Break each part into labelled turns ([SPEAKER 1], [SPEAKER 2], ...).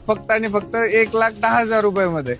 [SPEAKER 1] फक्त आणि फक्त 1,10,000 रुपयामध्ये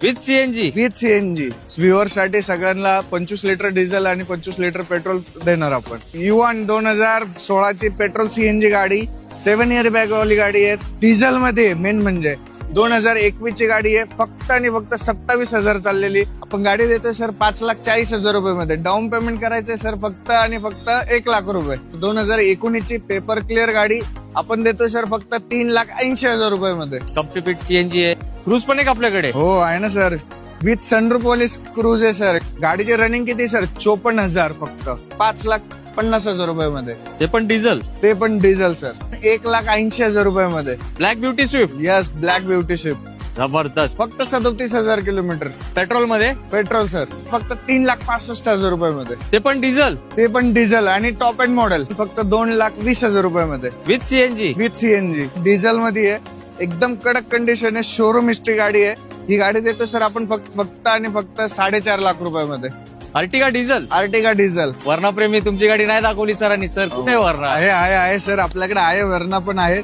[SPEAKER 2] with CNG.
[SPEAKER 1] With CNG. Viewer साठी सगळ्यांना 25 लिटर डिझेल आणि 25 लिटर पेट्रोल देणार आपण. युवान 2016 ची पेट्रोल सीएनजी गाडी, 7 इयर बॅग वाली गाडी आहे. डिझेल मध्ये मेन म्हणजे 2021 ची गाडी आहे. फक्त आणि फक्त 27,000 चाललेली आपण गाडी देतोय सर 5,40,000 रुपयामध्ये. डाऊन पेमेंट करायचंय सर फक्त आणि फक्त 1,00,000 रुपये. 2019 ची पेपर क्लिअर गाडी आपण देतोय सर फक्त 3,80,000 रुपयामध्ये.
[SPEAKER 2] कंपनी फिट सीएनजी आहे. क्रूज पण आहे आपल्याकडे.
[SPEAKER 1] हो आहे ना सर. विथ सनरूफ वाली क्रूज आहे सर. गाडीची रनिंग किती सर 54,000 फक्त 5,50,000 रुपयामध्ये.
[SPEAKER 2] ते पण डिझेल.
[SPEAKER 1] ते पण डिझेल सर 1,80,000 रुपयामध्ये.
[SPEAKER 2] Black beauty Swift.
[SPEAKER 1] Yes black beauty Swift
[SPEAKER 2] जबरदस्त.
[SPEAKER 1] फक्त 37,000 किलोमीटर.
[SPEAKER 2] पेट्रोल मध्ये.
[SPEAKER 1] पेट्रोल सर फक्त 3,65,000 रुपयामध्ये.
[SPEAKER 2] ते पण डिझेल.
[SPEAKER 1] ते पण डिझेल आणि टॉप एंड मॉडेल फक्त 2,20,000 रुपयामध्ये.
[SPEAKER 2] With CNG.
[SPEAKER 1] With CNG. Diesel मध्ये आहे. एकदम कडक कंडिशन आहे. शोरूम हिस्ट्री गाडी आहे. ही गाडी देतो सर आपण फक्त आणि फक्त 4.5 लाख रुपयामध्ये.
[SPEAKER 2] Ertiga diesel.
[SPEAKER 1] Ertiga diesel.
[SPEAKER 2] वर्णाप्रेमी तुमची गाडी नाही दाखवली सरांनी. सर कुठे वर्णा?
[SPEAKER 1] आहे सर आपल्याकडे आहे. वरणा पण आहे.